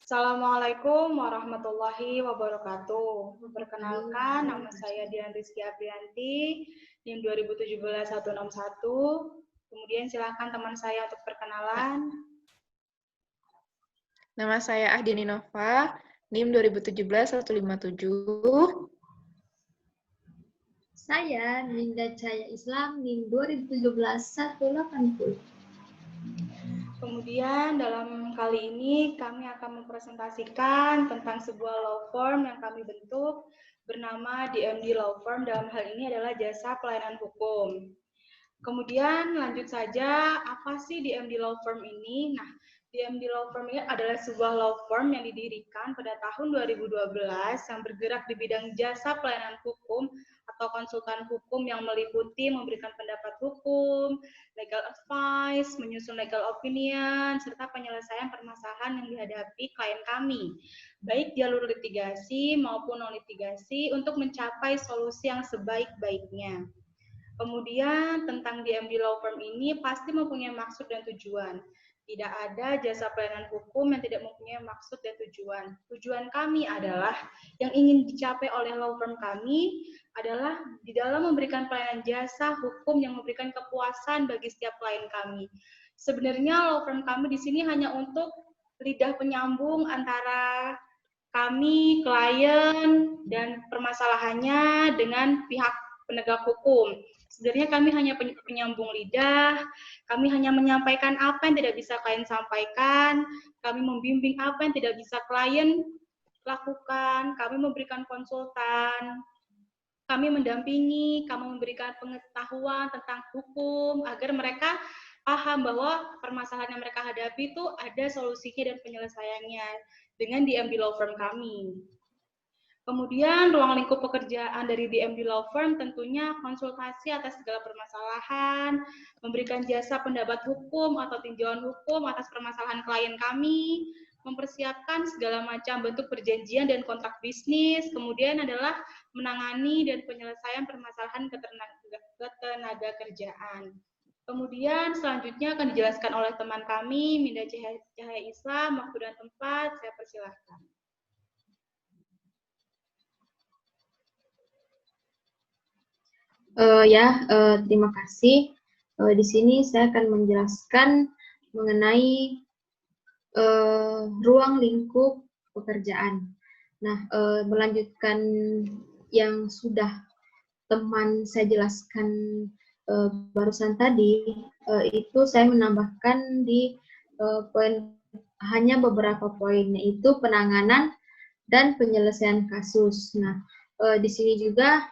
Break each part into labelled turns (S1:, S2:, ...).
S1: Assalamualaikum warahmatullahi wabarakatuh. Perkenalkan, nama saya Dian Rizky Aprianti, NIM 2017-161. Kemudian silakan teman saya untuk perkenalan.
S2: Nama saya Ahdiani Nova, NIM 2017-157.
S3: Saya Ninda Cahaya Islam, NIM 2017-180.
S1: Kemudian dalam kali ini kami akan mempresentasikan tentang sebuah law firm yang kami bentuk bernama DMD Law Firm. Dalam hal ini adalah jasa pelayanan hukum. Kemudian lanjut saja, apa sih DMD Law Firm ini? Nah, DMD Law Firm ini adalah sebuah law firm yang didirikan pada tahun 2012 yang bergerak di bidang jasa pelayanan hukum atau konsultan hukum yang meliputi memberikan pendapat hukum, legal advice, menyusun legal opinion, serta penyelesaian permasalahan yang dihadapi klien kami, baik jalur litigasi maupun non-litigasi untuk mencapai solusi yang sebaik-baiknya. Kemudian tentang DMD Law Firm ini pasti mempunyai maksud dan tujuan. Tidak ada jasa pelayanan hukum yang tidak mempunyai maksud dan tujuan. Tujuan kami adalah yang ingin dicapai oleh law firm kami adalah di dalam memberikan pelayanan jasa hukum yang memberikan kepuasan bagi setiap klien kami. Sebenarnya law firm kami di sini hanya untuk lidah penyambung antara kami, klien, dan permasalahannya dengan pihak penegak hukum. Sebenarnya kami hanya penyambung lidah, kami hanya menyampaikan apa yang tidak bisa klien sampaikan, kami membimbing apa yang tidak bisa klien lakukan, kami memberikan konsultan, kami mendampingi, kami memberikan pengetahuan tentang hukum, agar mereka paham bahwa permasalahan yang mereka hadapi itu ada solusinya dan penyelesaiannya dengan DMD Law Firm kami. Kemudian ruang lingkup pekerjaan dari DMD Law Firm tentunya konsultasi atas segala permasalahan, memberikan jasa pendapat hukum atau tinjauan hukum atas permasalahan klien kami, mempersiapkan segala macam bentuk perjanjian dan kontrak bisnis, kemudian adalah menangani dan penyelesaian permasalahan ketenaga kerjaan. Kemudian selanjutnya akan dijelaskan oleh teman kami, Minda Cahaya Islam, waktu dan tempat, saya persilahkan.
S3: Terima kasih. Di sini saya akan menjelaskan mengenai ruang lingkup pekerjaan. Nah, melanjutkan yang sudah teman saya jelaskan barusan tadi, itu saya menambahkan di poin hanya beberapa poin, yaitu penanganan dan penyelesaian kasus. Nah, di sini juga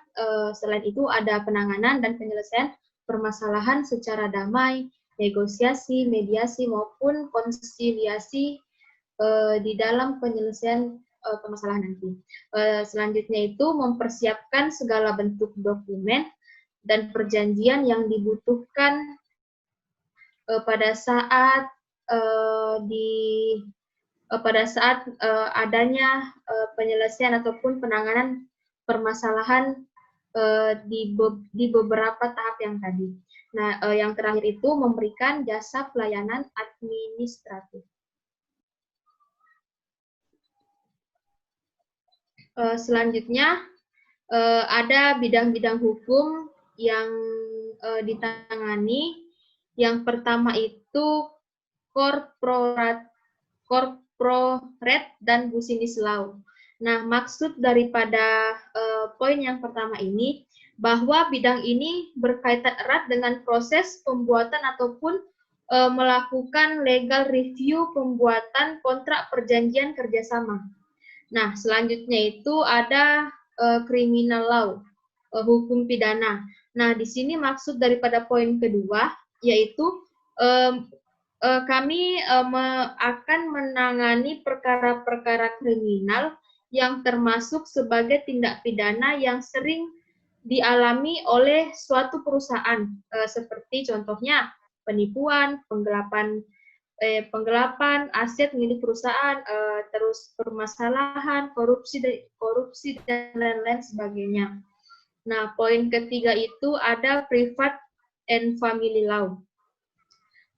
S3: selain itu ada penanganan dan penyelesaian permasalahan secara damai, negosiasi, mediasi maupun konsiliasi di dalam penyelesaian permasalahan nanti. Selanjutnya itu mempersiapkan segala bentuk dokumen dan perjanjian yang dibutuhkan pada saat adanya penyelesaian ataupun penanganan permasalahan di beberapa tahap yang tadi. Nah, yang terakhir itu memberikan jasa pelayanan administratif. Selanjutnya ada bidang-bidang hukum yang ditangani. Yang pertama itu corporate dan business law. Nah, maksud daripada poin yang pertama ini, bahwa bidang ini berkaitan erat dengan proses pembuatan ataupun melakukan legal review pembuatan kontrak perjanjian kerjasama. Nah, selanjutnya itu ada criminal law, hukum pidana. Nah, di sini maksud daripada poin kedua, yaitu kami akan menangani perkara-perkara kriminal yang termasuk sebagai tindak pidana yang sering dialami oleh suatu perusahaan, seperti contohnya penipuan, penggelapan aset milik perusahaan, terus permasalahan, korupsi dan lain-lain sebagainya. Nah, poin ketiga itu ada private and family law,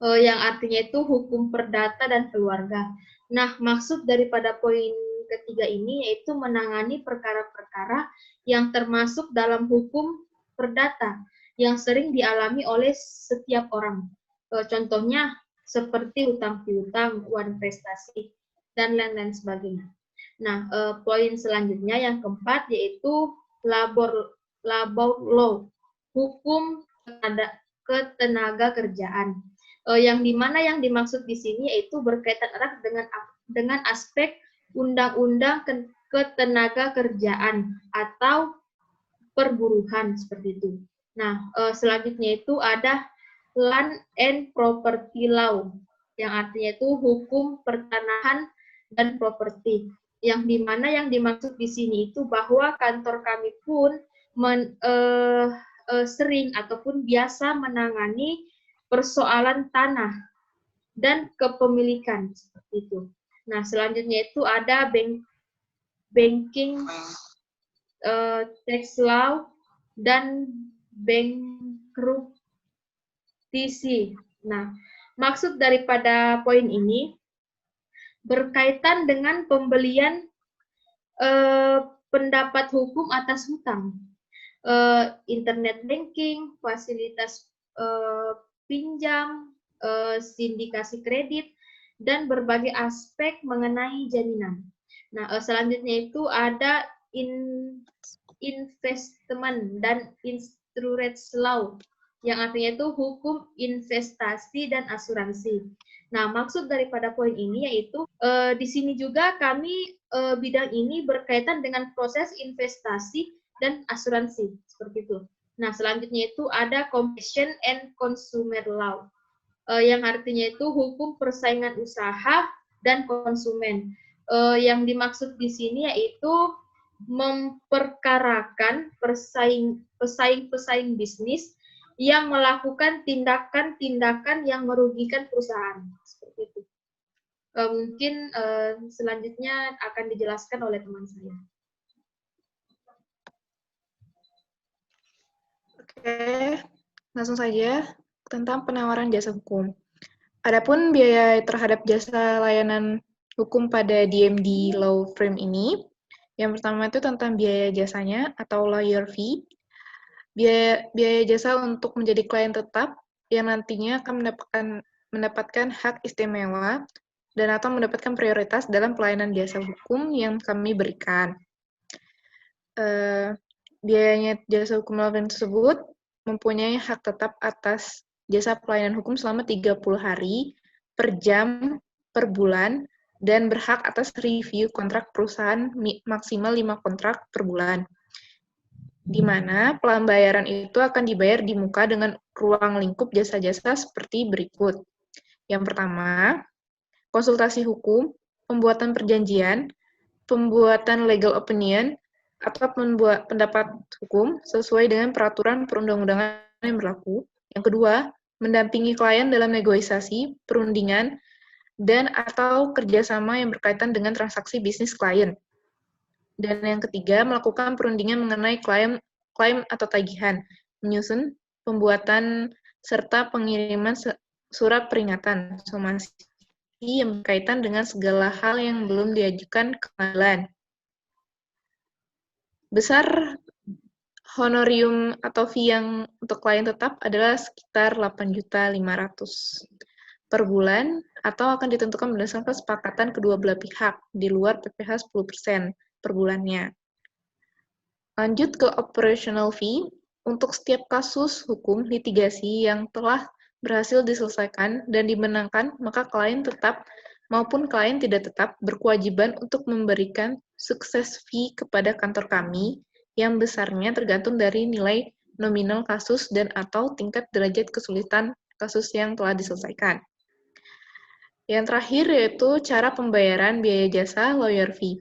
S3: yang artinya itu hukum perdata dan keluarga. Nah, maksud daripada poin ketiga ini yaitu menangani perkara-perkara yang termasuk dalam hukum perdata yang sering dialami oleh setiap orang. Contohnya seperti hutang piutang, uang prestasi, dan lain-lain sebagainya. Nah, poin selanjutnya yang keempat yaitu labor law, hukum ketenaga kerjaan. Yang dimana yang dimaksud di sini yaitu berkaitan erat dengan aspek undang-undang ketenaga kerjaan atau perburuhan seperti itu. Nah, selanjutnya itu ada Land and Property Law, yang artinya itu hukum pertanahan dan properti. Yang dimana yang dimaksud di sini itu bahwa kantor kami pun sering ataupun biasa menangani persoalan tanah dan kepemilikan seperti itu. Nah, selanjutnya itu ada banking tax law dan bankruptcy. Nah, maksud daripada poin ini berkaitan dengan pembelian pendapat hukum atas hutang, internet banking, fasilitas pinjam, sindikasi kredit, dan berbagai aspek mengenai jaminan. Nah, selanjutnya itu ada investment dan insurance law, yang artinya itu hukum investasi dan asuransi. Nah, maksud daripada poin ini yaitu di sini juga kami bidang ini berkaitan dengan proses investasi dan asuransi seperti itu. Nah, selanjutnya itu ada competition and consumer law, yang artinya itu hukum persaingan usaha dan konsumen. Yang dimaksud di sini yaitu memperkarakan pesaing bisnis yang melakukan tindakan-tindakan yang merugikan perusahaan. Seperti itu. Mungkin selanjutnya akan dijelaskan oleh teman saya.
S2: Oke, langsung saja tentang penawaran jasa hukum. Adapun biaya terhadap jasa layanan hukum pada DMD Law Firm ini, yang pertama itu tentang biaya jasanya atau lawyer fee. Biaya jasa untuk menjadi klien tetap yang nantinya akan mendapatkan hak istimewa dan atau mendapatkan prioritas dalam pelayanan jasa hukum yang kami berikan. Biayanya jasa hukum law firm tersebut mempunyai hak tetap atas jasa pelayanan hukum selama 30 hari per jam per bulan dan berhak atas review kontrak perusahaan maksimal 5 kontrak per bulan, di mana pembayaran itu akan dibayar di muka dengan ruang lingkup jasa-jasa seperti berikut. Yang pertama, konsultasi hukum, pembuatan perjanjian, pembuatan legal opinion, atau membuat pendapat hukum sesuai dengan peraturan perundang-undangan yang berlaku. Yang kedua, mendampingi klien dalam negosiasi, perundingan, dan atau kerjasama yang berkaitan dengan transaksi bisnis klien. Dan yang ketiga, melakukan perundingan mengenai klaim atau tagihan, menyusun pembuatan serta pengiriman surat peringatan somasi yang berkaitan dengan segala hal yang belum diajukan ke pengadilan. Besar honorium atau fee yang untuk klien tetap adalah sekitar 8.500.000 per bulan atau akan ditentukan berdasarkan kesepakatan kedua belah pihak di luar PPh 10% per bulannya. Lanjut ke operational fee. Untuk setiap kasus hukum litigasi yang telah berhasil diselesaikan dan dimenangkan, maka klien tetap maupun klien tidak tetap berkewajiban untuk memberikan sukses fee kepada kantor kami yang besarnya tergantung dari nilai nominal kasus dan atau tingkat derajat kesulitan kasus yang telah diselesaikan. Yang terakhir yaitu cara pembayaran biaya jasa lawyer fee.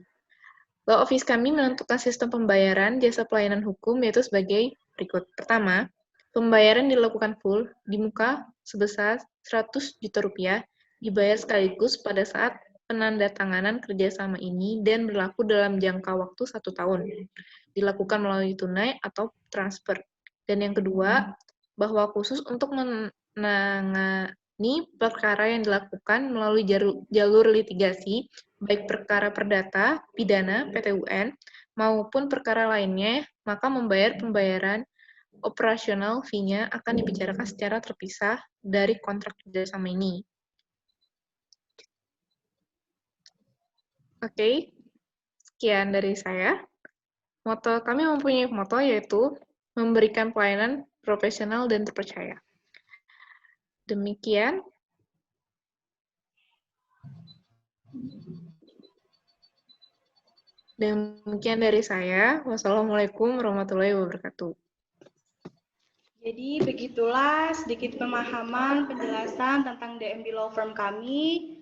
S2: Law Office kami menentukan sistem pembayaran jasa pelayanan hukum yaitu sebagai berikut. Pertama, pembayaran dilakukan full di muka sebesar 100 juta rupiah dibayar sekaligus pada saat penandatanganan kerjasama ini dan berlaku dalam jangka waktu 1 tahun. Dilakukan melalui tunai atau transfer. Dan yang kedua, bahwa khusus untuk ini perkara yang dilakukan melalui jalur litigasi, baik perkara perdata, pidana, PT-UN, maupun perkara lainnya, maka pembayaran operasional fee-nya akan dibicarakan secara terpisah dari kontrak kerjasama ini. Oke, sekian dari saya. Kami mempunyai moto yaitu memberikan pelayanan profesional dan terpercaya. Demikian. Demikian dari saya. Wassalamualaikum warahmatullahi wabarakatuh.
S1: Jadi begitulah sedikit pemahaman penjelasan tentang DMD Law Firm kami.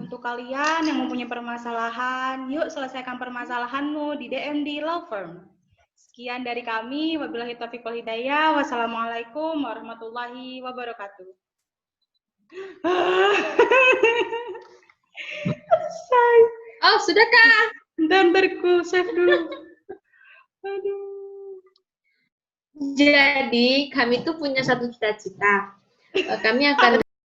S1: Untuk kalian yang mempunyai permasalahan, yuk selesaikan permasalahanmu di DMD Law Firm. Sekian dari kami. Wabillahi taufiq wal hidayah. Wassalamualaikum warahmatullahi wabarakatuh.
S3: Oh, sudahkah?
S1: Bentar, save dulu. Aduh.
S3: Jadi, kami tuh punya satu cita-cita. Kami akan